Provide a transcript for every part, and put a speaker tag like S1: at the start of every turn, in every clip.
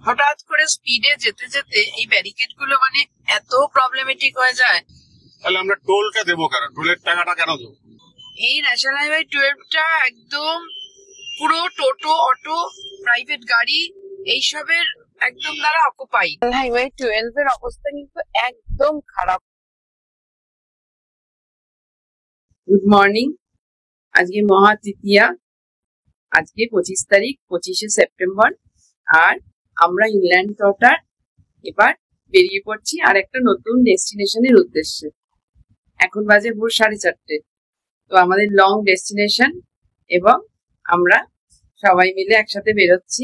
S1: হঠাৎ করে স্পিডে যেতে যেতে এই ব্যারিকেড গুলো মানে এত প্রবলেমেটিক হয়ে যায়।
S2: তাহলে আমরা টোলটা দেবো কেন? টোলের টাকাটা কেন দেবো?
S1: এই ন্যাশনাল হাইওয়ে 12টা একদম পুরো টোটো, অটো, প্রাইভেট গাড়ি এইসবের একদম দ্বারা অকুপাই। হাইওয়ে 12 এর অবস্থা কিন্তু একদম খারাপ। Good morning. আজকে মহা তৃতীয়া, আজকে 25 তারিখ, 25শে সেপ্টেম্বর। আর আমরা ইনল্যান্ড ওয়াটার এবার বেরিয়ে পড়ছি আর একটা নতুন ডেস্টিনেশনের উদ্দেশ্যে। এখন বাজে ভোর 4:30। তো আমাদের লং ডেস্টিনেশন, এবং আমরা সবাই মিলে একসাথে বেরোচ্ছি।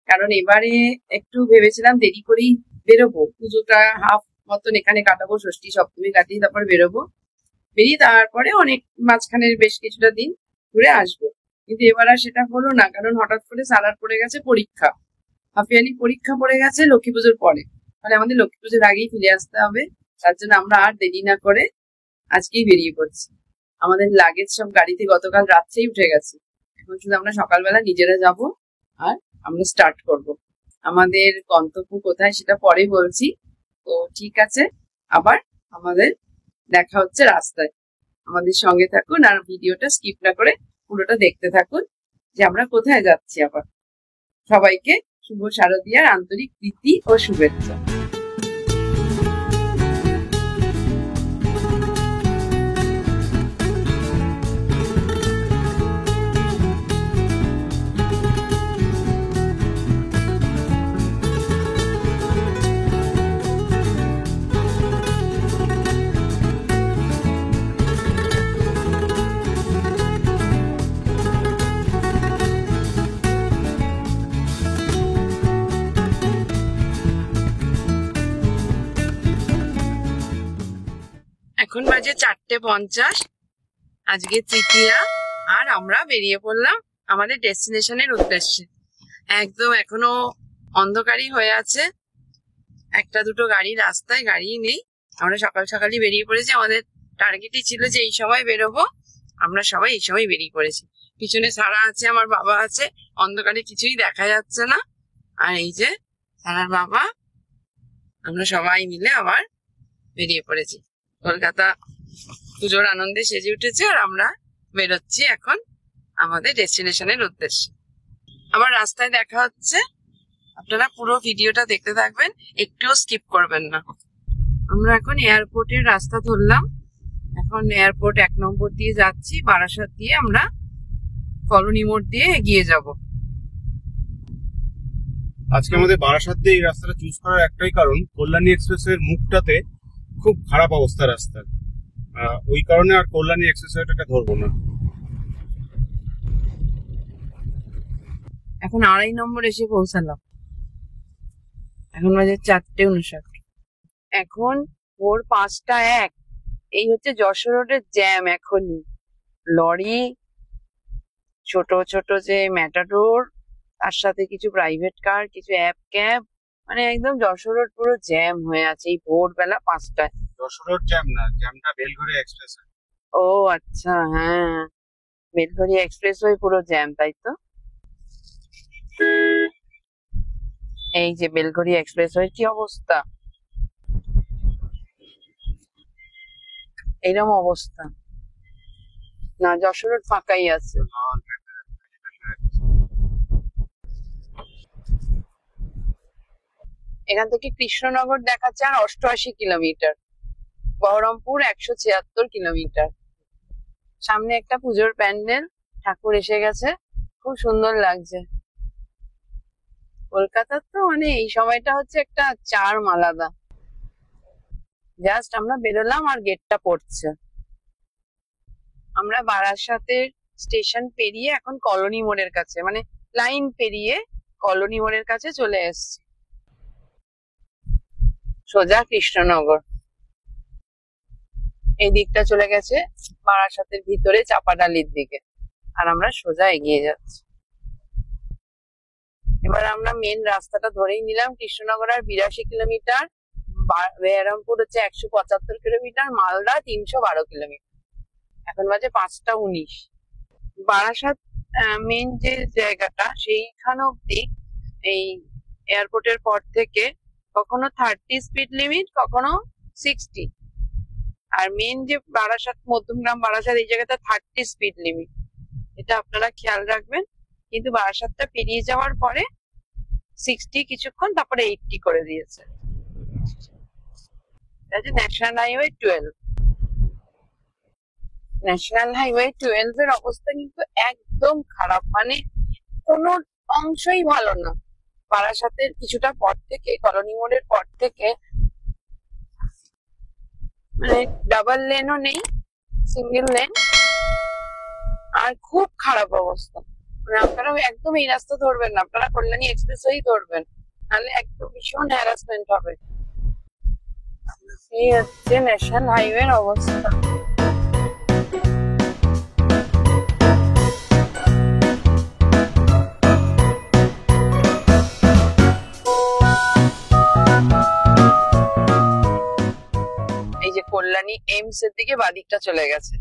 S1: কারণ এবারে একটু ভেবেছিলাম দেরি করেই বেরোবো, পুজোটা হাফ মতন এখানে কাটাবো, ষষ্ঠী সপ্তমী কাটিয়ে তারপর বেরোবো। বেরিয়ে তারপরে অনেক মাঝখানের বেশ কিছুটা দিন ঘুরে আসবো। কিন্তু এবার আর সেটা হলো না, কারণ হঠাৎ করে সারার পড়ে গেছে পরীক্ষা, হাফিয়ালি পরীক্ষা পড়ে গেছে লক্ষ্মী পুজোর পরে। মানে আমাদের লক্ষ্মী পুজোর আগেই ফিরে আসতে হবে। তার জন্য আমরা আর দেরি না করে আজকেই বেরিয়ে পড়ছি। আমাদের লাগেজ সব গাড়িতে গতকাল রাত্রেই উঠে গেছে। এখন শুধু আমরা সকালবেলা নিজেরা যাব আর আমরা স্টার্ট করব। আমাদের গন্তব্য কোথায় সেটা পরে বলছি। তো ঠিক আছে, আবার আমাদের দেখা হচ্ছে রাস্তায়। আমাদের সঙ্গে থাকুন আর ভিডিওটা স্কিপ না করে পুরোটা দেখতে থাকুন যে আমরা কোথায় যাচ্ছি। আবার সবাইকে শুভ শারদীয়ার আন্তরিক প্রীতি ও শুভেচ্ছা। এখন বাজে 4:50। আজকে তৃতীয়া, আর আমরা বেরিয়ে পড়লাম আমাদের ডেস্টিনেশনের উদ্দেশ্যে। একদম এখনো অন্ধকারই হয়ে আছে, একটা দুটো গাড়ি রাস্তায়, গাড়ি নেই। আমরা সকাল সকালই বেরিয়ে পড়েছি। আমাদের টার্গেটই ছিল যে এই সময় বেরোবো। আমরা সবাই এই সময় বেরিয়ে পড়েছি। পিছনে সারা আছে, আমার বাবা আছে, অন্ধকারে কিছুই দেখা যাচ্ছে না। আর এই যে সারার বাবা, আমরা সবাই মিলে আবার বেরিয়ে পড়েছি। কলকাতা পুজোর আনন্দে সেজে উঠেছে আর আমরা বেরোচ্ছি এখন আমাদের ডেস্টিনেশনের উদ্দেশ্যে। আবার রাস্তায় দেখা হচ্ছে। আপনারা পুরো ভিডিওটা দেখতে থাকবেন, একটুও স্কিপ করবেন না। আমরা এখন এয়ারপোর্টের রাস্তা ধরলাম। এখন এয়ারপোর্ট 1 নম্বর দিয়ে যাচ্ছি, বারাসাত দিয়ে আমরা কলোনি মোড় দিয়ে এগিয়ে যাব।
S2: আজকে আমাদের বারাসাত দিয়ে এই রাস্তাটা চুজ করার একটাই কারণ, কল্যাণী এক্সপ্রেসের মুখটাতে খুব খারাপ অবস্থা রাস্তার। ওই কারণে আর কল্যাণী এক্সপ্রেসওয়েটাকে ধরবো না।
S1: এখন 2.5 নম্বর এসে পৌঁছালাম। এখন বাজে 4:59। এখন ভোর 5:01। এই হচ্ছে যশোর রোডের জ্যাম। এখনই লরি, ছোট ছোট যে ম্যাটাডোর, তার সাথে কিছু প্রাইভেট কার, কিছু অ্যাপ ক্যাব, মানে একদম যশোর রোড পুরো জ্যাম হয়ে আছে এই ভোরবেলা 5টায়।
S2: যশোর রোড জ্যাম না, জ্যামটা বেলঘড়ি এক্সপ্রেস।
S1: ও আচ্ছা, হ্যাঁ, বেলঘড়ি এক্সপ্রেস ওয়ে পুরো জ্যাম, তাই তো। এই যে বেলঘড়ি এক্সপ্রেস ওয়ে কি অবস্থা, এইরকম অবস্থা না। যশোর রোড ফাঁকাই আছে। এখান থেকে কৃষ্ণনগর দেখাচ্ছে আর 88 কিলোমিটার, বহরমপুর 176 কিলোমিটার। সামনে একটা পুজোর প্যান্ডেল, ঠাকুর এসে গেছে, খুব সুন্দর লাগছে। কলকাতার তো মানে এই সময়টা হচ্ছে একটা চার্ম আলাদা। জাস্ট আমরা বেরোলাম আর গেটটা পড়ছে। আমরা বারাসাতের স্টেশন পেরিয়ে এখন কলোনি মোড়ের কাছে, মানে লাইন পেরিয়ে কলোনি মোড়ের কাছে চলে এসেছি। সোজা কৃষ্ণনগর এই দিকটা চলে গেছে, বারাসাতের ভিতরে চাপাডালির দিকে, আর আমরা সোজা এগিয়ে যাচ্ছি। এবার আমরা মেন রাস্তাটা ধরেই নিলাম। কৃষ্ণনগর আর 82 কিলোমিটার, বেহারামপুর হচ্ছে 175 কিলোমিটার, মালদা 312 কিলোমিটার। এখন বাজে 5:19। বারাসাত মেন যে জায়গাটা, সেইখান অব্দি এই এয়ারপোর্টের পর থেকে কখনো 30 স্পিড লিমিট, কখনো 60। আর মেন যে বারাসাত, মধ্যমগ্রাম বারাসাত, এই জায়গাটা 30 স্পিড লিমিট, এটা আপনারা খেয়াল রাখবেন। কিন্তু বারাসাতটা পেরিয়ে যাওয়ার পরে 60 কিছুক্ষণ, তারপরে 80 করে দিয়েছে। National highway 12। ন্যাশনাল হাইওয়ে 12 এর অবস্থা কিন্তু একদম খারাপ, মানে কোনো অংশই ভালো না। বারাসাতের কিছুটা পর থেকে, কলোনি মোড়ের পর থেকে, মানে ডাবল লেনও নেই, সিঙ্গেল লেন, আর খুব খারাপ অবস্থা। মানে আপনারা একদম এই রাস্তা ধরবেন না, আপনারা কল্যাণী এক্সপ্রেসওয়েই ধরবেন, নাহলে একদম ভীষণ হ্যারাসমেন্ট হবে। এই হচ্ছে ন্যাশনাল হাইওয়ের অবস্থা। এই যে কল্যাণী এইমস এর দিকে বাদিকটা চলে গেছে।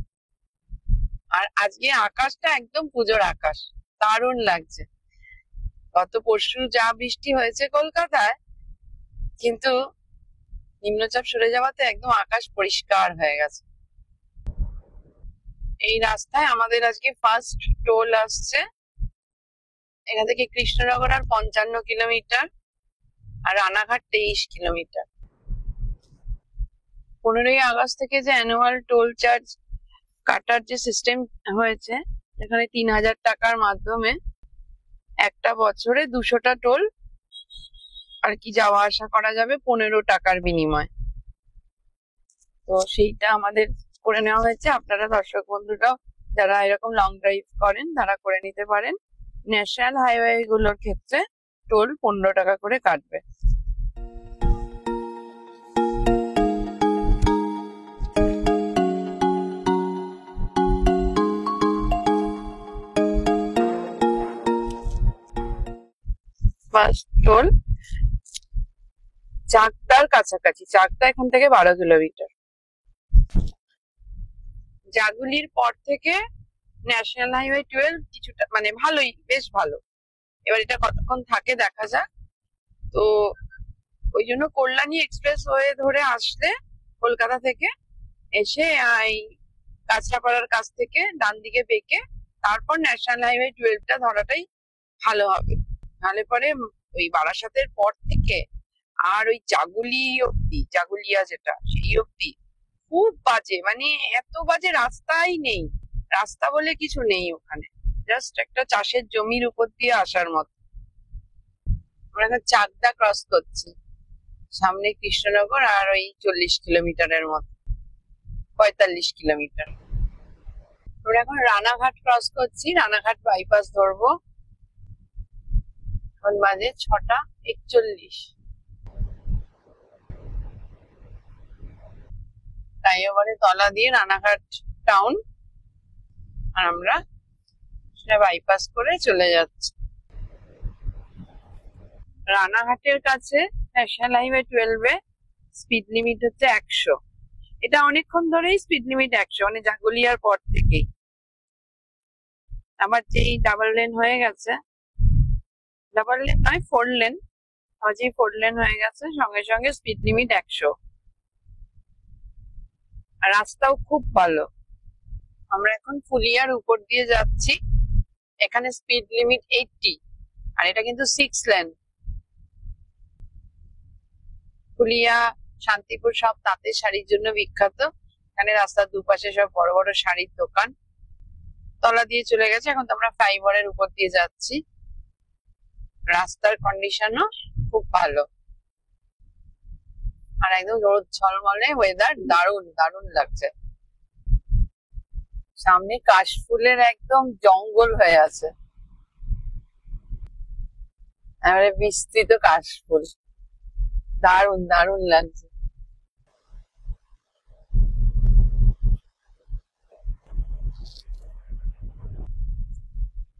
S1: আর আজকে আকাশটা একদম পুজোর আকাশ, দারুণ লাগছে। গত পরশু যা বৃষ্টি হয়েছে কলকাতায়, কিন্তু নিম্নচাপ সরে যাওয়াতে একদম আকাশ পরিষ্কার হয়ে গেছে। এই রাস্তায় আমাদের আজকে ফার্স্ট টোল আসছে। এখান থেকে কৃষ্ণনগর আর 55 কিলোমিটার, আর রানাঘাট 23 কিলোমিটার। 15ই আগস্ট থেকে যে অ্যানুয়াল টোল চার্জ কাটার যে সিস্টেম হয়েছে, এখানে 3000 টাকার মাধ্যমে একটা বছরে 200টা টোল আর কি যাওয়া আসা করা যাবে 15 টাকার বিনিময়। তো সেইটা আমাদের করে নেওয়া হয়েছে। আপনারা দর্শক বন্ধুরাও যারা এরকম লং ড্রাইভ করেন তারা করে নিতে পারেন। ন্যাশনাল হাইওয়ে গুলোর ক্ষেত্রে টোল 15 টাকা করে কাটবে। ফার্স্ট টোল চাকদার কাছাকাছি, চাকদা এখান থেকে 12 কিলোমিটার। জাগুলির পর থেকে ন্যাশনাল হাইওয়ে 12 কিছুটা, মানে ভালোই, বেশ ভালো। এবার এটা কতক্ষণ থাকে দেখা যাক। তো ওই জন্য কল্যাণী এক্সপ্রেস ওয়ে ধরে আসলে কলকাতা থেকে এসে এই কাঁচরাপাড়ার কাছ থেকে ডান দিকে বেঁকে তারপর ন্যাশনাল হাইওয়ে 12টা ধরাটাই ভালো হবে। নাহলে পরে ওই বারাসাতের পর থেকে আর ওই জাগুলি অব্দি, জাগুলিয়া যেটা, সেই অব্দি খুব বাজে, মানে এত বাজে রাস্তাই নেই, রাস্তা বলে কিছু নেই ওখানে, জাস্ট একটা চাষের জমির উপর দিয়ে আসার মতো। আমরা এখন চাকদা ক্রস করছি, সামনে কৃষ্ণনগর আর ওই 40 কিলোমিটারের মতো, 45 কিলোমিটার। আমরা এখন রানাঘাট ক্রস করছি, রানাঘাট বাইপাস ধরবো। এখন বাজে 6টা 41। ফ্লাইওভারের তলা দিয়ে রানাঘাট টাউন, আর আমরা সেটা বাইপাস করে চলে যাচ্ছি। রানাঘাটের কাছে ন্যাশনাল হাইওয়ে 12 স্পিড লিমিট হচ্ছে 100। এটা অনেকক্ষণ ধরেই স্পিড লিমিট 100, মানে জাগুলিয়ার পর থেকেই। আবার যেই ডাবল লেন হয়ে গেছে, ডাবল লেন নয় 4 লেন, আবার যেই 4 লেন হয়ে গেছে সঙ্গে সঙ্গে স্পিড লিমিট 100। আর রাস্তাও খুব ভালো। আমরা এখন ফুলিয়ার উপর দিয়ে যাচ্ছি, এখানে স্পিড লিমিট 80, আর এটা কিন্তু 6 লেন। ফুলিয়া, শান্তিপুর সব তাঁতের শাড়ির জন্য বিখ্যাত। এখানে রাস্তার দুপাশে সব বড় বড় শাড়ির দোকান, তলা দিয়ে চলে গেছে। এখন তো আমরা ফ্লাইওভারের উপর দিয়ে যাচ্ছি। রাস্তার কন্ডিশনও খুব ভালো, আর একদম রোদ ঝলমলে ওয়েদার, দারুণ দারুণ লাগছে। সামনে কাশফুলের একদম জঙ্গল হয়ে আছে, এবারে বিস্তৃত কাশফুল, দারুণ দারুণ লাগছে।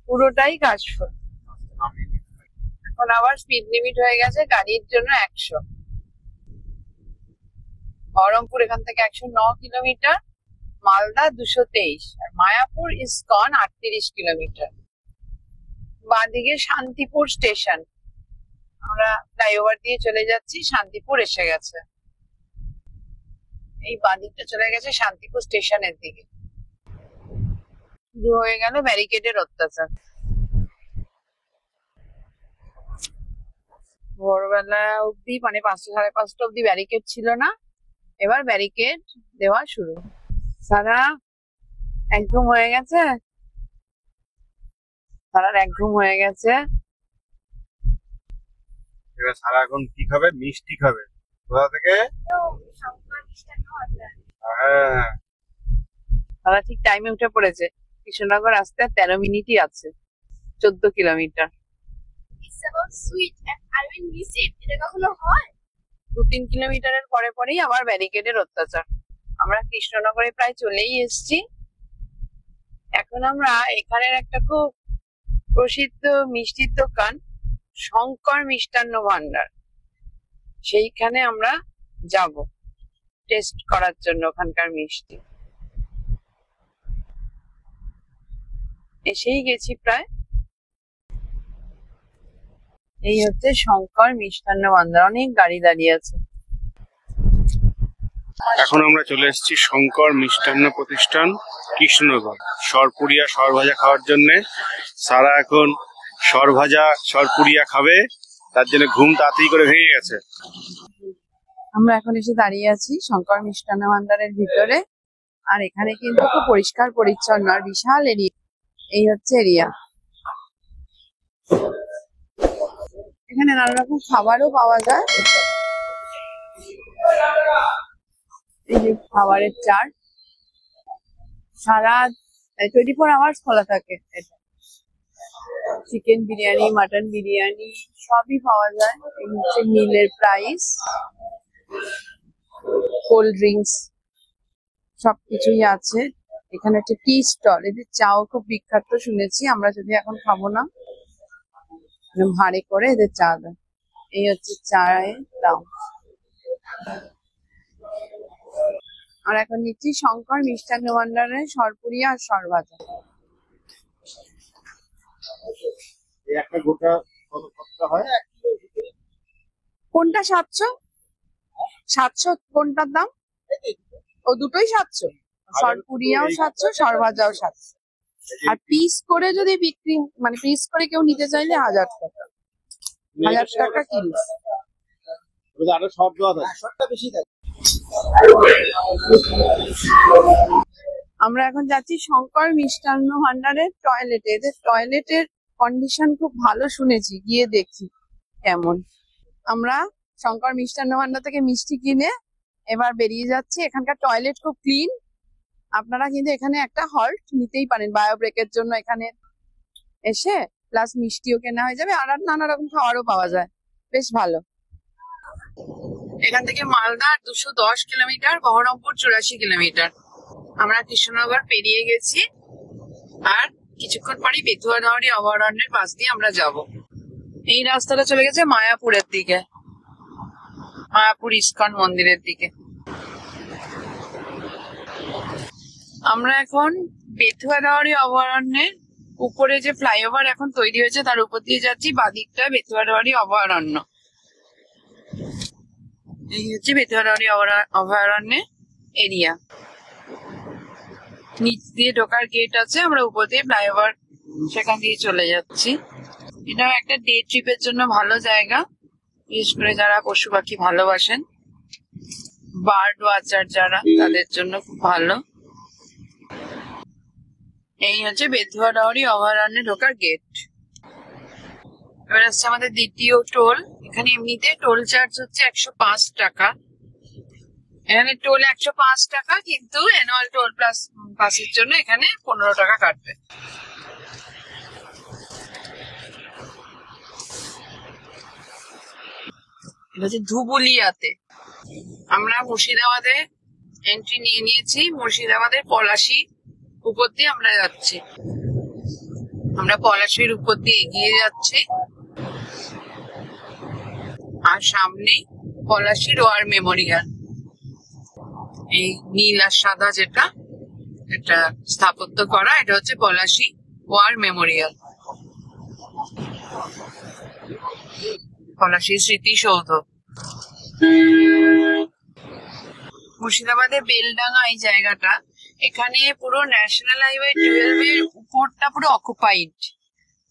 S1: পুরোটাই কাশফুল। এখন আবার স্পিড লিমিট হয়ে গেছে গাড়ির জন্য 100। বহরমপুর এখান থেকে 109 কিলোমিটার, মালদা 223, আর মায়াপুর ইসকন 38 কিলোমিটার। বাঁদিকে শান্তিপুর স্টেশন, আমরা ফ্লাইওভার দিয়ে চলে যাচ্ছি, শান্তিপুর এসে গেছে। এই বাদিকটা চলে গেছে শান্তিপুর স্টেশনের দিকে। শুরু হয়ে গেল ব্যারিকেডের অত্যাচার। ভোরবেলা অব্দি মানে 5টা সাড়ে 5টা অব্দি ব্যারিকেড ছিল না, এবার ব্যারিকেড দেওয়া শুরু। সারা একঘুম হয়ে গেছে, সারার একঘুম হয়ে গেছে।
S2: এবার সারা এখন কি খাবে? মিষ্টি খাবে। কোথা থেকে? হ্যাঁ,
S1: সারা ঠিক টাইমে উঠে পড়েছে। কৃষ্ণনগর আসতে আর 13 মিনিটই আছে, 14 kilometre.
S3: It's about sweet and I will miss it. এটা কখনো হয়?
S1: 2-3 কিলোমিটারের পরে পরেই আবার ব্যারিকেডের অত্যাচার। আমরা কৃষ্ণনগরে প্রায় চলেই এসেছি। এখন আমরা এখানের একটা খুব প্রসিদ্ধ মিষ্টির দোকান শঙ্কর মিষ্টান্ন ভান্ডার, সেইখানে আমরা যাব টেস্ট করার জন্য ওখানকার মিষ্টি। এসেই গেছি প্রায়। এই হচ্ছে শঙ্কর মিষ্টান্ন ভান্ডার, অনেক গাড়ি দাঁড়িয়ে আছে।
S2: এখন আমরা চলে এসেছি শঙ্কর মিষ্টান্ন প্রতিষ্ঠান কৃষ্ণনগর, সরপুরিয়া সরভাজা খাওয়ার জন্য। সারা এখন সরভাজা সরপুরিয়া খাবে, তার জন্য ঘুম তাড়াতাড়ি করে ভেঙে গেছে।
S1: আমরা এখন এসে দাঁড়িয়ে আছি শঙ্কর মিষ্টান্ন ভান্ডারের ভিতরে, আর এখানে কিন্তু খুব পরিষ্কার পরিচ্ছন্ন আর বিশাল এরিয়া। এই হচ্ছে এরিয়া। এখানে নানা রকম খাবারও পাওয়া যায়। এই যে খাবারের চার্ট, সারা 24 আওয়ার্স খোলা থাকে। এটা চিকেন বিরিয়ানি, মাটন বিরিয়ানি সবই পাওয়া যায়। এই হচ্ছে মিলের প্রাইস, কোল্ড ড্রিঙ্কস সবকিছুই আছে। এখানে একটা টি স্টল, এদের চাও খুব বিখ্যাত শুনেছি আমরা, যদি এখন খাবো না, ভাড়ে করে এদের চা দেয়। এই হচ্ছে চায়ের দাম। আর এখন নিচ্ছি শঙ্কর মিষ্টান্ন ভান্ডারের সরপুরিয়া আর সরভাজা।
S2: একটা গোটা কত হয়?
S1: কোনটা 700? 700 কোনটার দাম? ও দুটোই 700, সরপুরিয়াও 700, সরভাজাও 700। আর পিস করে যদি বিক্রি মানে পিস করে কেউ নিতে চাইলে 1000 টাকা, 1000 টাকা কিলো।
S2: আরো সব দেওয়া থাকে, বেশি থাকে।
S1: আমরা এখন যাচ্ছি শঙ্কর মিষ্টান্ন ভান্ডারের টয়লেটে। এদের টয়লেটের কন্ডিশন খুব ভালো শুনেছি, গিয়ে দেখি কেমন। আমরা শঙ্কর মিষ্টান্ন ভান্ডার থেকে মিষ্টি কিনে এবার বেরিয়ে যাচ্ছি। এখানকার টয়লেট খুব ক্লিন। আপনারা কিন্তু এখানে একটা হল্ট নিতেই পারেন বায়ো ব্রেকের জন্য, এখানে এসে প্লাস মিষ্টিও কেনা হয়ে যাবে, আর নানা রকম খাবারও পাওয়া যায়, বেশ ভালো। এখান থেকে মালদা 210 কিলোমিটার, বহরমপুর 84 কিলোমিটার। আমরা কৃষ্ণনগর পেরিয়ে গেছি, আর কিছুক্ষণ পরেই বেতুয়াডাওয়ারি অভয়ারণ্যের পাশ দিয়ে আমরা যাব। এই রাস্তাটা চলে গেছে মায়াপুরের দিকে, মায়াপুর ইস্কন মন্দিরের দিকে। আমরা এখন বেতুয়াডাওয়ারি অভয়ারণ্যের উপরে যে ফ্লাইওভার এখন তৈরি হয়েছে তার উপর দিয়ে যাচ্ছি। বাদিকটা বেতুয়াডাওয়ারি অভয়ারণ্য। এই হচ্ছে বেতুয়াডাওয়ারি অভয়ারণ্যের এরিয়া। নিচ দিয়ে ঢোকার গেট আছে, আমরা উপর দিয়ে ফ্লাইওভার সেখান দিয়ে চলে যাচ্ছি। এটা একটা ডে ট্রিপের জন্য ভালো জায়গা, বিশেষ করে যারা পশু পাখি ভালোবাসেন, বার্ড ওয়াচার যারা, তাদের জন্য খুব ভালো। এই হচ্ছে বেতুয়াডাওয়ারি অভয়ারণ্যে ঢোকার গেট। এবার আসছে আমাদের দ্বিতীয় টোল। এখানে এমনিতে টোল চার্জ হচ্ছে 105 টাকা। এখানে টোল 105 টাকা, কিন্তু অ্যানুয়াল টোল প্লাস পাসের জন্য এখানে 15 টাকা কাটবে। এটা হচ্ছে ধুবুলিয়াতে। আমরা মুর্শিদাবাদে এন্ট্রি নিয়ে নিয়েছি। মুর্শিদাবাদের পলাশী উপর দিয়ে আমরা যাচ্ছি। আমরা পলাশীর উপর দিয়ে এগিয়ে যাচ্ছি, আর সামনে পলাশীর ওয়ার মেমোরিয়াল। এই নীল আর সাদা যেটা, এটা স্থাপত্য করা, এটা হচ্ছে পলাশী ওয়ার মেমোরিয়াল। পলাশীর স্মৃতিসৌধ। মুর্শিদাবাদে বেলডাঙ্গা এই জায়গাটা, এখানে পুরো ন্যাশনাল হাইওয়ে 12 এর উপরটা পুরো অকুপাইড,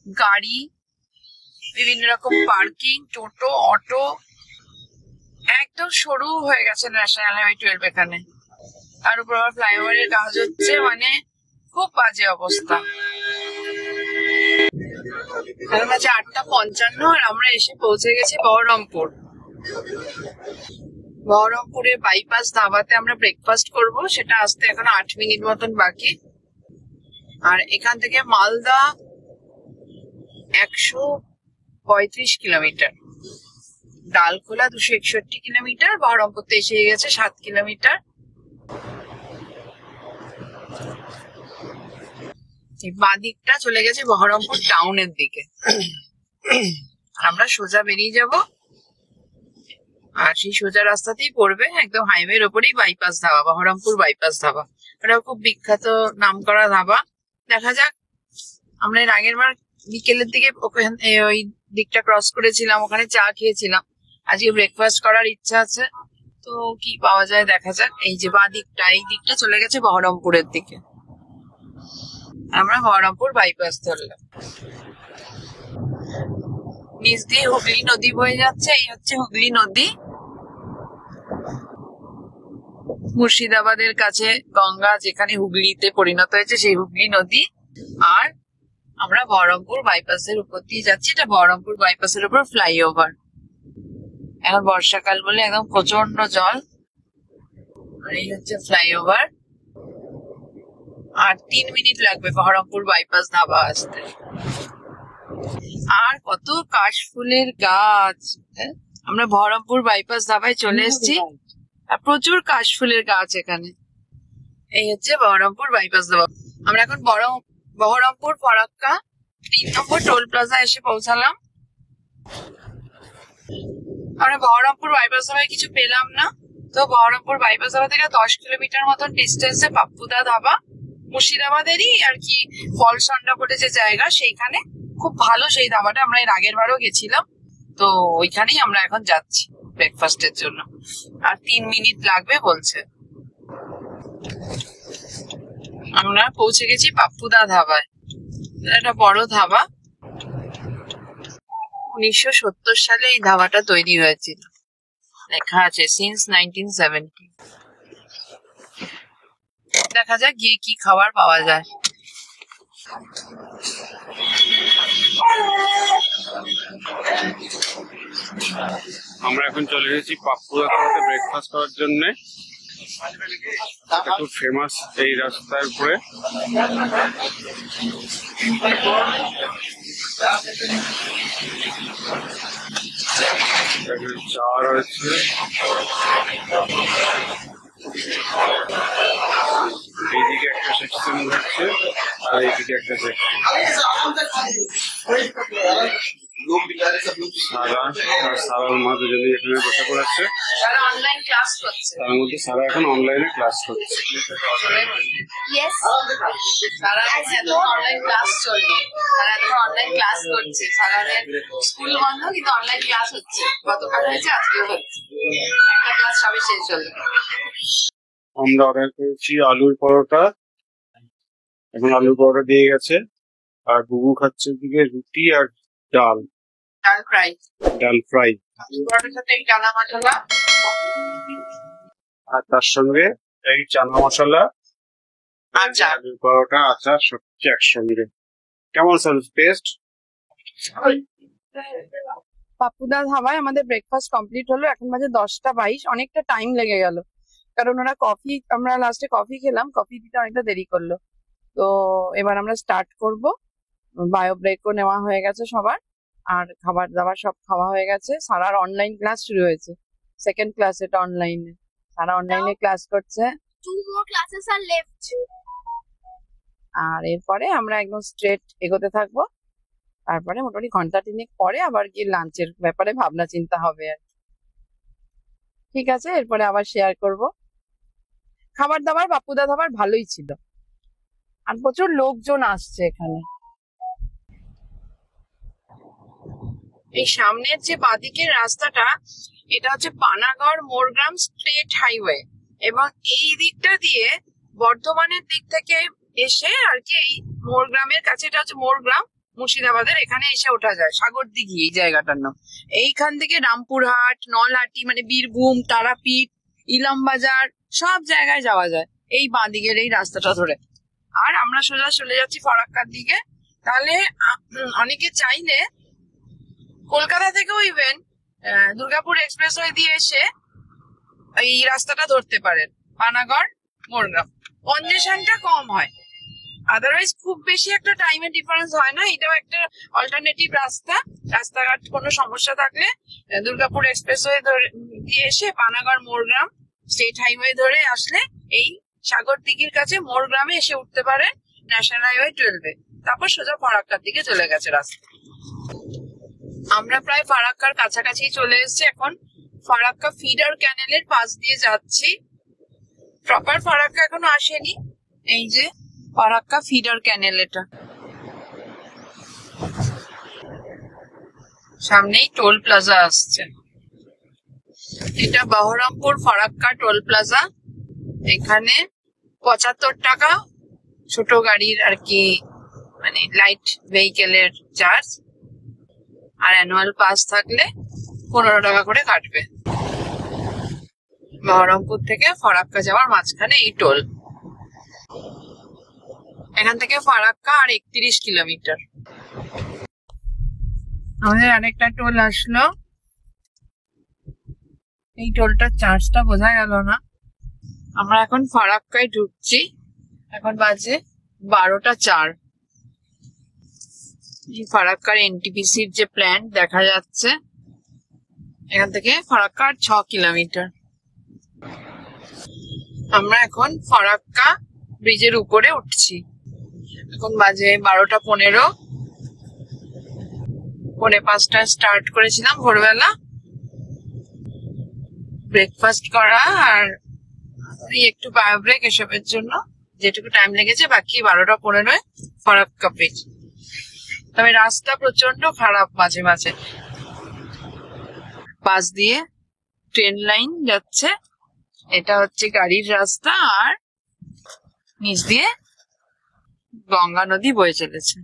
S1: গাড়ি, বিভিন্ন রকম পার্কিং, টোটো, অটো, একদম সরু হয়ে গেছে ন্যাশনাল হাইওয়ে 12 এখানে। তার উপর আবার ফ্লাইওভারের কাজ হচ্ছে, মানে খুব বাজে অবস্থা। এখন আছে 8:55 আর আমরা এসে পৌঁছে গেছি বহরমপুর। বহরমপুরে বাইপাস ধাবাতে আমরা ব্রেকফাস্ট করব, সেটা আসতে এখন 8 মিনিট মতন বাকি। আর এখান থেকে মালদা 135 কিলোমিটার, ডালখোলা 261 কিলোমিটার, বহরমপুর তো এসে গেছে 7 কিলোমিটার। বাঁদিকটা চলে গেছে বহরমপুর টাউনের দিকে। আমরা সোজা বেরিয়ে যাব, আর সেই সোজা রাস্তাতেই পড়বে, একদম হাইওয়ের ওপরেই বাইপাস ধাবা, বহরমপুর বাইপাস ধাবা। এটা খুব বিখ্যাত নাম করা ধাবা। দেখা যাক, আমরা এর আগের বার বিকেলের দিকে ওই দিকটা ক্রস করেছিলাম, ওখানে চা খেয়েছিলাম। আজকে ব্রেকফাস্ট করার ইচ্ছা আছে, তো কি পাওয়া যায় দেখা যাক। এই যে বাঁদিকটা, এই দিকটা চলে গেছে বহরমপুরের দিকে। আমরা বহরমপুর বাইপাস ধরলাম। নিচ দিয়ে হুগলি নদী বয়ে যাচ্ছে, এই হচ্ছে হুগলি নদী। মুর্শিদাবাদের কাছে গঙ্গা যেখানে হুগলিতে পরিণত হয়েছে, সেই হুগলি নদী। আর আমরা বহরমপুর বাইপাসের উপর দিয়ে যাচ্ছি, এটা বহরমপুর বাইপাসের উপর ফ্লাইওভার। এখন বর্ষাকাল বলে একদম প্রচন্ড জল। আর এই হচ্ছে ফ্লাইওভার। আর 3 মিনিট লাগবে বহরমপুর বাইপাস ধাবা আসতে। আর কত কাশফুলের গাছ! আমরা বহরমপুর বাইপাস ধাবায় চলে এসেছি, আর প্রচুর কাশফুলের গাছ এখানে। এই হচ্ছে বহরমপুর বাইপাস ধাবা। আমরা এখন বহরমপুর ফরাক্কা 3 নম্বর টোল প্লাজা এসে পৌঁছালাম। আমরা বহরমপুর বাইপাস ধাবায় কিছু পেলাম না, তো বহরমপুর বাইপাস ধাবা থেকে 10 কিলোমিটার মতন ডিস্টেন্সে পাপ্পুদা ধাবা, মুর্শিদাবাদেরই আর কি, ফলসন্ডা বলে যে জায়গা, সেইখানে খুব ভালো সেই ধাবাটা। আমরা এর আগের বারও গেছিলাম, তো ওইখানেই আমরা এখন যাচ্ছি ব্রেকফাস্টের জন্য। আর 3 মিনিট লাগবে বলছে। আমরা পৌঁছে গেছি পাপ্পুদা ধাবায়। একটা বড় ধাবা, 1970 সালে এই ধাবাটা তৈরি হয়েছিল, লেখা আছে সিন্স 1970। দেখা যাক গিয়ে কি খাবার পাওয়া যায়।
S2: আমরা এখন চলে এসেছি পাপ্পুদা ধাবাতে ব্রেকফাস্ট করার জন্য। এটা খুব ফেমাস এই রাস্তার উপরে। চা রয়েছে, এইদিকে একটা সেকশন রয়েছে, আর এইদিকে একটা সেকশন। সারা আর সারার মা দুজনে এখানে বসে পড়েছে।
S1: তারা অনলাইন ক্লাস করছে,
S2: তার মধ্যে সারা এখন অনলাইনে ক্লাস করছে।
S3: Yes.
S1: তারা এখন অনলাইন ক্লাস চলবে, তারা এখন অনলাইন ক্লাস করছে। সারাদের স্কুল বন্ধ, কিন্তু অনলাইন ক্লাস হচ্ছে। গতকাল হয়েছে, আজকেও হচ্ছে। একটা ক্লাস সবে শেষ হলো।
S2: আমরা অর্ডার করেছি আলুর পরোটা, এখন আলুর পরোটা দিয়ে গেছে। আর বুবু খাচ্ছে দিকে রুটি আর ডাল
S1: ডাল ফ্রাই।
S2: পরোটার
S1: সাথে এই টানা মশলা,
S2: আর তার সঙ্গে এই চানা মশলা,
S1: আচার।
S2: আলুর পরোটা, আচার সবকিছু একসঙ্গে। কেমন সার্ভিস টেস্ট?
S1: পাপ্পুদা ধাবায় আমাদের ব্রেকফাস্ট কমপ্লিট হলো। এখন বাজে 10:22। অনেকটা টাইম লেগে গেল, কারণ ওরা আমরা লাস্টে কফি খেলাম, কফি দিতে অনেকটা দেরি করলো। তো এবার আমরা স্টার্ট করব। বায়ো ব্রেকও নেওয়া হয়ে গেছে সবার, আর খাবার দাবার সব খাওয়া হয়ে গেছে। সারার অনলাইন ক্লাস শুরু হয়েছে, 2nd ক্লাস, এটা অনলাইনে। সারা অনলাইনে ক্লাস করছে।
S3: 2 more classes are left.
S1: আর এরপরে আমরা একদম স্ট্রেট এগোতে থাকবো। তারপরে মোটামুটি ঘন্টা 3 পরে আবার গিয়ে লাঞ্চের ব্যাপারে ভাবনা চিন্তা হবে আর কি। ঠিক আছে, এরপরে আবার শেয়ার করব। খাবার দাবার পাপ্পুদা ধাবার ভালোই ছিল, আর প্রচুর লোকজন আসছে এখানে। এই সামনের যে বাঁদিকের রাস্তাটা, এটা হচ্ছে পানাগড় মোরগ্রাম স্টেট হাইওয়ে, এবং এই দিকটা দিয়ে বর্ধমানের দিক থেকে এসে আর কি এই মোরগ্রামের কাছে, এটা হচ্ছে মোরগ্রাম মুর্শিদাবাদের, এখানে এসে ওঠা যায় সাগরদিঘি এই জায়গাটার নাম। এইখান থেকে রামপুরহাট, নলহাটি মানে বীরভূম, তারাপীঠ, ইলামবাজার সব জায়গায় যাওয়া যায় এই বাঁদিকের এই রাস্তাটা ধরে। আর আমরা সোজা চলে যাচ্ছি ফরাক্কার দিকে। তাহলে অনেকে চাইলে কলকাতা থেকেও ইভেন দুর্গাপুর এক্সপ্রেসওয়ে দিয়ে এসে এই রাস্তাটা ধরতে পারেন, পানাগড় মোরগ্রাম। কনজেশনটা কম হয়, আদারওয়াইজ খুব বেশি একটা টাইমের ডিফারেন্স হয় না। এটাও একটা অল্টারনেটিভ রাস্তা। রাস্তাঘাট কোনো সমস্যা থাকলে দুর্গাপুর এক্সপ্রেসওয়ে দিয়ে এসে পানাগড় মোরগ্রাম স্টেট হাইওয়ে ধরে আসলে এই সাগরদিঘির কাছে মোরগ্রামে এসে উঠতে পারেন ন্যাশনাল হাইওয়ে 12-এ। তারপর সোজা ফারাক্কার দিকে চলে গেছে রাস্তা। আমরা প্রায় ফারাক্কার কাছাকাছি চলে এসেছি। এখন ফারাক্কা ফিডার ক্যানেলের পাশ দিয়ে যাচ্ছি। প্রপার ফারাক্কা এখনো আসেনি। এই যে ফারাক্কা ফিডার ক্যানেল, এটা সামনেই টোল প্লাজা আসছে। এটা বহরমপুর ফারাক্কা টোল প্লাজা। এখানে 75 টাকা ছোট গাড়ির আর কি মানে লাইট ভেহিকেলের চার্জ, আর অ্যানুয়াল পাস থাকলে 15 টাকা করে কাটবে। বহরমপুর থেকে ফারাক্কা যাওয়ার মাঝখানে এই টোল। এখান থেকে ফারাক্কা আর 31 কিলোমিটার। আমাদের আরেকটা টোল আসলো। এই টোলটার চার্জটা বোঝা গেল না। আমরা এখন ফারাক্কায় ঢুকছি। এখন বাজে 12টা 4। এই ফারাক্কার এনটিপিসির যে প্ল্যান দেখা যাচ্ছে, এখান থেকে ফারাক্কা 6 কিলোমিটার। আমরা এখন ফারাক্কা ব্রিজের উপরে উঠছি। এখন বাজে 12টা 15। 4:45 স্টার্ট করেছিলাম ভোরবেলা ব্রেকফাস্ট করা আর একটু বায়ো ব্রেক এসবের জন্য যেটুকু টাইম লেগেছে। বাকি 12টা 15 ফারাক্কা ব্রিজ। তবে রাস্তা প্রচন্ড খারাপ, মাঝে মাঝে পাশ দিয়ে ট্রেন লাইন যাচ্ছে। এটা হচ্ছে গাড়ির রাস্তা, আর নিচ দিয়ে গঙ্গা নদী বয়ে চলেছে।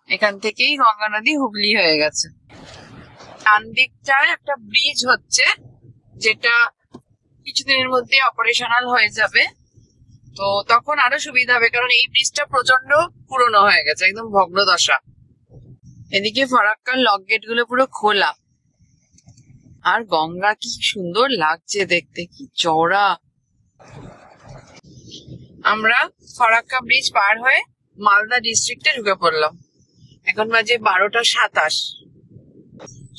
S1: এখান থেকেই গঙ্গা নদী হুগলি হয়ে গেছে। ডান দিকটায় একটা ব্রিজ হচ্ছে, যেটা কিছুদিনের মধ্যে অপারেশনাল হয়ে যাবে। তো তখন আরো সুবিধা হবে, কারণ এই ব্রিজটা প্রচন্ড পুরনো হয়ে গেছে, একদম ভগ্নদশা। এদিকে ফারাক্কার লক গেট গুলো পুরো খোলা। আর গঙ্গা কি সুন্দর লাগছে দেখতে, কি চওড়া। আমরা ফারাক্কা ব্রিজ পার হয়ে মালদা ডিস্ট্রিক্টে ঢুকে পড়লাম। এখন বাজে 12টা 27।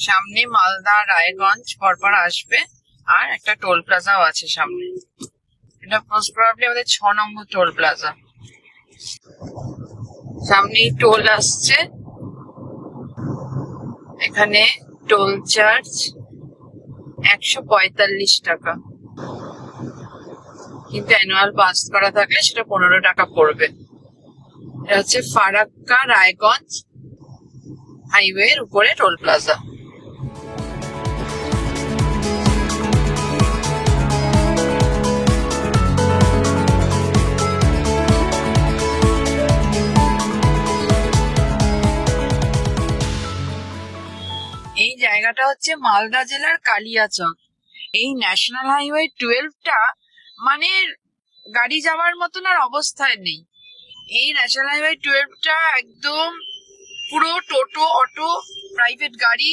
S1: সামনে মালদা রায়গঞ্জ পরপর আসবে, আর একটা টোল প্লাজাও আছে সামনে। এটা মোস্ট প্রবাবলি আমাদের 6 নম্বর টোল প্লাজা। সামনেই টোল আসছে। এখানে টোল চার্জ 145 টাকা, কিন্তু অ্যানুয়াল পাস করা থাকলে সেটা 15 টাকা পড়বে। এটা হচ্ছে ফারাক্কা রায়গঞ্জ হাইওয়ের উপরে টোল প্লাজা। এই জায়গাটা হচ্ছে মালদা জেলার কালিয়াচক। এই ন্যাশনাল হাইওয়ে 12টা মানে গাড়ি যাওয়ার মতন আর অবস্থায় নেই। এই ন্যাশনাল হাইওয়ে 12টা একদম পুরো টোটো, অটো, প্রাইভেট গাড়ি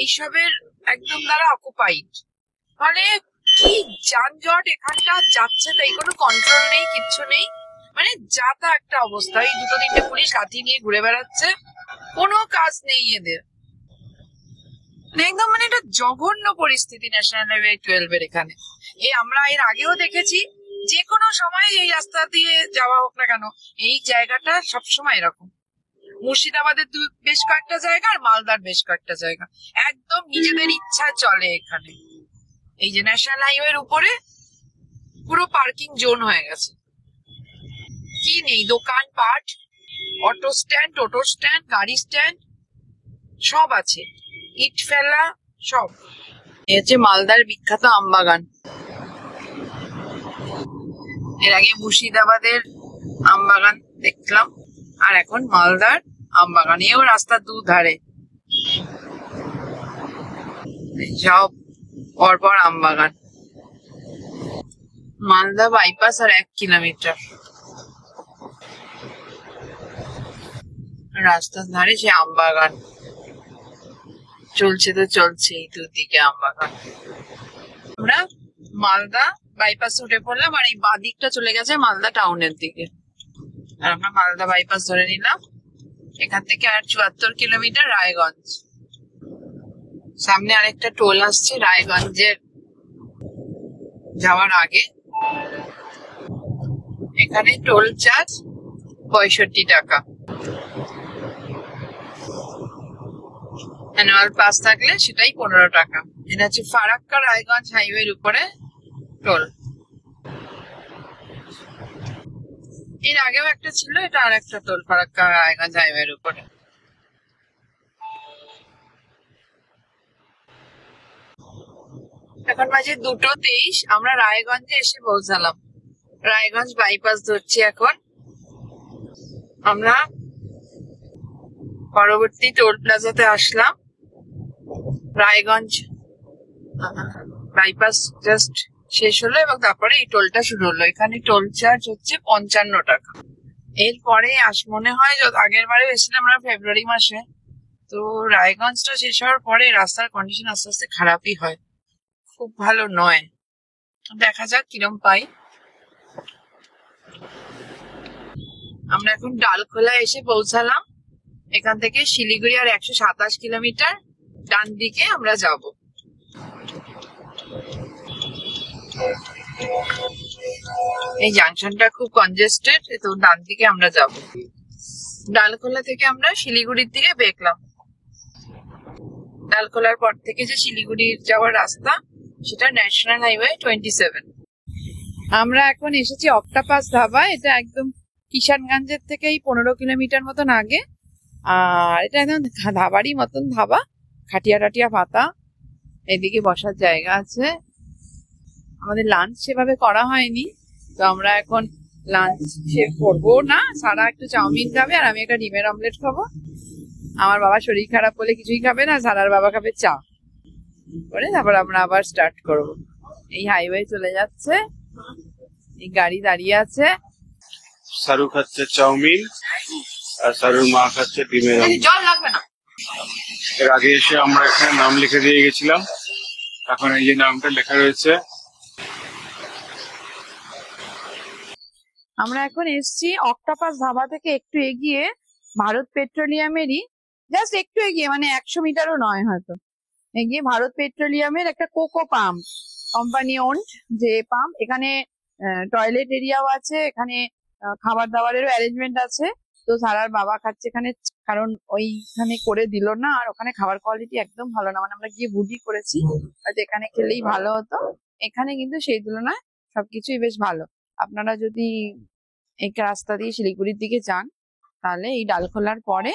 S1: এইসবের একদম দ্বারা অকুপাইড। ফলে কি যানজট এখানটা যাচ্ছে, তাই কোনো কন্ট্রোল নেই, কিচ্ছু নেই। মানে যা তা একটা অবস্থা। এই 2-3টে পুলিশ লাঠি নিয়ে ঘুরে বেড়াচ্ছে, কোনো কাজ নেই এদের। একদম মানে একটা জঘন্য পরিস্থিতি ন্যাশনাল হাইওয়ে 12-এর এখানে। আমরা এর আগেও দেখেছি, যে কোনো সময় এই রাস্তা দিয়ে যাওয়া হোক না কেন, এই জায়গাটা সবসময় এরকম। মুর্শিদাবাদের বেশ কয়েকটা জায়গা আর মালদার বেশ কয়েকটা জায়গা একদম নিজেদের ইচ্ছা চলে এখানে। এই যে ন্যাশনাল হাইওয়ের উপরে পুরো পার্কিং জোন হয়ে গেছে, কি নেই, দোকানপাট অটো স্ট্যান্ড, টোটো স্ট্যান্ড, গাড়ি স্ট্যান্ড সব আছে, ইট ফেলা সব। এই হচ্ছে মালদার বিখ্যাত আমবাগান। এর আগে মুর্শিদাবাদের আমবাগান দেখলাম, আর এখন মালদার আমবাগান। এও রাস্তার দুধারে সব পরপর আমবাগান। মালদা বাইপাস আর 1 কিলোমিটার, রাস্তার ধারে সে আমবাগান চলছে, তো চলছেই দুদিকে আমবাগান। আমরা মালদা বাইপাস উঠে পড়লাম, আর এই বাদিকটা চলে গেছে মালদা টাউনের দিকে। আর আমরা মালদা বাইপাস ধরে নিলাম। এখান থেকে আর 74 কিলোমিটার রায়গঞ্জ। সামনে আরেকটা টোল আসছে রায়গঞ্জের যাওয়ার আগে। এখানে টোল চার্জ 65 টাকা, অ্যানুয়াল পাস থাকলে সেটাই 15 টাকা। এটা হচ্ছে ফারাক্কা রায়গঞ্জ হাইওয়ের উপরে টোল। এর আগেও একটা ছিল, এটা আর একটা টোল ফারাক্কা রায়গঞ্জ হাইওয়ের উপরে। এখন বাজে 2:23, আমরা রায়গঞ্জে এসে পৌঁছালাম। রায়গঞ্জ বাইপাস ধরছি এখন আমরা। পরবর্তী টোল প্লাজাতে আসলাম। রায়গঞ্জ বাইপাস জাস্ট শেষ হলো এবং তারপরে এই টোলটা শুরু হলো। এখানে টোল চার্জ হচ্ছে 55 টাকা। এরপরে মনে হয় আগের বারে এসেছিলাম আমরা ফেব্রুয়ারি মাসে, তো রায়গঞ্জটা শেষ হওয়ার পরে রাস্তার কন্ডিশন আস্তে আস্তে খারাপই হয়, খুব ভালো নয়। দেখা যাক কিরম পাই। আমরা এখন ডালখোলা এসে পৌঁছালাম। এখান থেকে শিলিগুড়ি আর 127 কিলোমিটার ডান দিকে আমরা যাব। এই জাংশনটা খুব কনজেস্টেড, তো ডান দিকে আমরা যাব। ডালখোলা থেকে আমরা শিলিগুড়ির দিকে বেঁকলাম। ডালখোলার পর থেকে যে শিলিগুড়ির যাওয়ার রাস্তা, সেটা ন্যাশনাল হাইওয়ে 27। আমরা এখন এসেছি অক্টাপাস ধাবা। এটা একদম কিষানগঞ্জের থেকেই 15 কিলোমিটার মতন আগে। আর এটা একদম ধাবারই মতন ধাবা, খাটিয়া টাটিয়া পাতা, এদিকে বসার জায়গা আছে। আমাদের লাঞ্চ সেভাবে করা হয়নি, তো আমরা এখন লাঞ্চ করবো না। সারা একটু চাউমিন খাবে আর আমি একটা ডিমের অমলেট খাবো। আমার বাবা শরীর খারাপ বলে কিছুই খাবে না, সারার বাবা খাবে চা করে। তারপর আমরা আবার স্টার্ট করব। এই হাইওয়ে চলে যাচ্ছে, এই গাড়ি দাঁড়িয়ে আছে।
S2: সারু খাচ্ছে চাউমিন আর সারুর মা খাচ্ছে ডিমের অমলেট।
S1: জল লাগবে না।
S2: এর আগে এসে আমরা এখানে নাম লিখে দিয়ে গেছিলাম, এখন এই যে নামটা লেখা রয়েছে।
S1: আমরা এখন এসছি অক্টাপাস ধাবা থেকে একটু এগিয়ে ভারত পেট্রোলিয়ামেরই জাস্ট একটু এগিয়ে, মানে 100 মিটারও নয় হয়তো, এগিয়ে ভারত পেট্রোলিয়ামের একটা কোকো পাম্প, কোম্পানি ওন্ড যে পাম্প। এখানে টয়লেট এরিয়াও আছে, এখানে খাবার দাবারেরও অ্যারেঞ্জমেন্ট আছে। তো সারার বাবা খাচ্ছে এখানে, কারণ ওইখানে করে দিল না, আর ওখানে খাবার কোয়ালিটি একদম ভালো না। মানে আমরা গিয়ে বুঝি করেছি হয়তো এখানে খেলেই ভালো হতো, এখানে কিন্তু সেই তুলনায় সবকিছুই বেশ ভালো। আপনারা যদি এই রাস্তা দিয়ে শিলিগুড়ির দিকে যান, তাহলে এই ডালখোলার পরে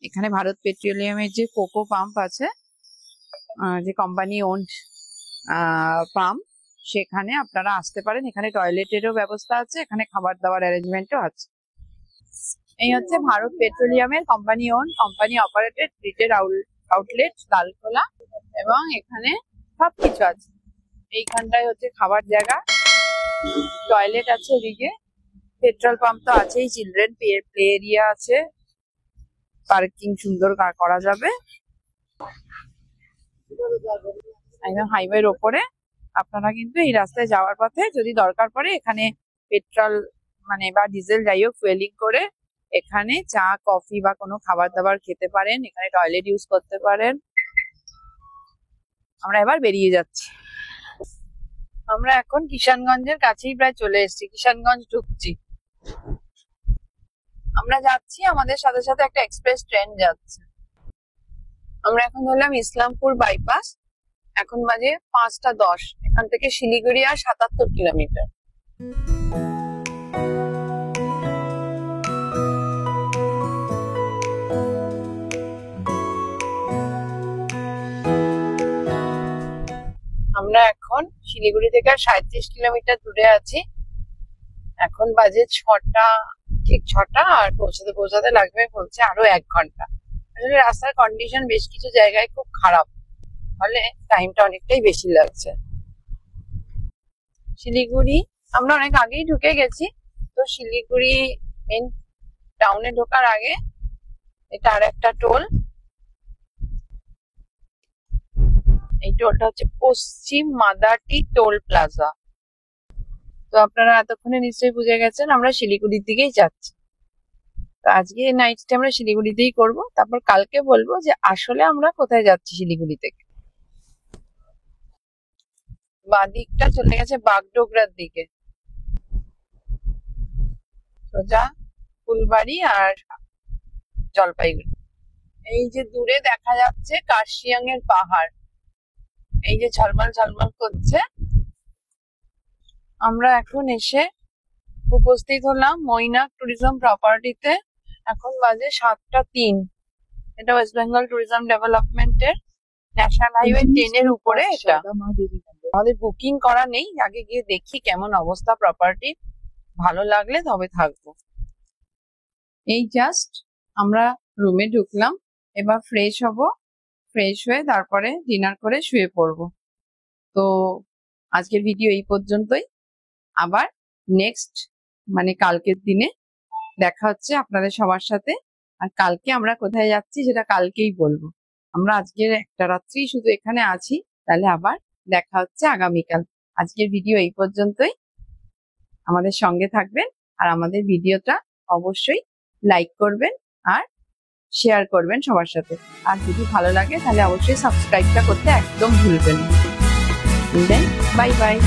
S1: এখানে ভারত পেট্রোলিয়ামের যে কোকো পাম্প আছে, যে কোম্পানি ওন্ড পাম্প, সেখানে আপনারা আসতে পারেন। এখানে টয়লেটেরও ব্যবস্থা আছে, এখানে খাবার দাবার অ্যারেঞ্জমেন্টও আছে। এই হচ্ছে ভারত পেট্রোলিয়ামের company owned, company operated retail outlet Dalkhola, এবং এখানে সবকিছু আছে। এইখানটায় হচ্ছে খাবার জায়গা, টয়লেট আছে এদিকে, পেট্রোল পাম্প তো আছেই, চিলড্রেন প্লে এরিয়া আছে, পার্কিং সুন্দর করা যাবে একদম হাইওয়ের ওপরে। আপনারা কিন্তু এই রাস্তায় যাওয়ার পথে যদি দরকার পড়ে এখানে পেট্রোল মানে বা ডিজেল যাই হোক ফুয়েলিং করে এখানে চা কফি বা কোনো খাবার দাবার খেতে পারেন, এখানে টয়লেট ইউজ করতে পারেন। আমরা এবার বেরিয়ে যাচ্ছি। আমরা এখন কিষানগঞ্জের কাছেই প্রায় চলে এসেছি, কিষানগঞ্জ ঢুকছি। আমরা যাচ্ছি, আমাদের সাথে সাথে একটা এক্সপ্রেস ট্রেন যাচ্ছে। আমরা এখন ধরলাম ইসলামপুর বাইপাস। এখন বাজে 5:10। এখান থেকে শিলিগুড়ি আর 77 কিলোমিটার। এখন শিলিগুড়ি থেকে আর 37 কিলোমিটার দূরে আছি। এখন বাজে 6টা, ঠিক 6টা, আর পৌঁছাতে লাগবে বলছে আরো 1 ঘন্টা। আসলে রাস্তার কন্ডিশন বেশ কিছু জায়গায় খুব খারাপ, ফলে টাইমটা অনেকটাই বেশি লাগছে। শিলিগুড়ি আমরা অনেক আগেই ঢুকে গেছি। তো শিলিগুড়ি মেন টাউনে ঢোকার আগে এটা আর একটা টোল। এই টোলটা হচ্ছে পশ্চিম মাদারটি টোল প্লাজা। তো আপনারা এতক্ষণে নিশ্চয়ই বুঝে গেছেন আমরা শিলিগুড়ির দিকেই যাচ্ছি। তো আজকে নাইট স্টে আমরা শিলিগুড়িতেই করব, তারপর কালকে বলবো যে আসলে আমরা কোথায় যাচ্ছি শিলিগুড়ি থেকে। বাঁ দিকটা চলে গেছে বাগডোগরার দিকে, সোজা ফুলবাড়ি আর জলপাইগুড়ি। এই যে দূরে দেখা যাচ্ছে কার্শিয়াং এর পাহাড়, এই যে ঝলমল ঝলমল করছে। আমরা এখন এসে উপস্থিত হলাম মৈনাক ট্যুরিজম প্রপার্টিতে। এখন বাজে 7টা 3। এটা ওয়েস্ট বেঙ্গল ট্যুরিজম ডেভেলপমেন্টের ন্যাশনাল হাইওয়ে 10 এর উপরে। এটা আমাদের বুকিং করা নেই, আগে গিয়ে দেখি কেমন অবস্থা প্রপার্টি, ভালো লাগলে তবে থাকবো। এই জাস্ট আমরা রুমে ঢুকলাম, এবার ফ্রেশ হব, ফ্রেশ হয়ে তারপরে ডিনার করে শুয়ে পড়বো। তো আজকের ভিডিও এই পর্যন্তই। আবার নেক্সট মানে কালকের দিনে দেখা হচ্ছে আপনাদের সবার সাথে। আর কালকে আমরা কোথায় যাচ্ছি সেটা কালকেই বলবো। আমরা আজকের একটা রাত্রি শুধু এখানে আছি, তাহলে আবার দেখা হচ্ছে আগামীকাল। আজকের ভিডিও এই পর্যন্তই। আমাদের সঙ্গে থাকবেন আর আমাদের ভিডিওটা অবশ্যই লাইক করবেন আর শেয়ার করবেন সবার সাথে। আর যদি ভালো লাগে তাহলে অবশ্যই সাবস্ক্রাইবটা করতে একদম ভুলবেন না। Bye bye.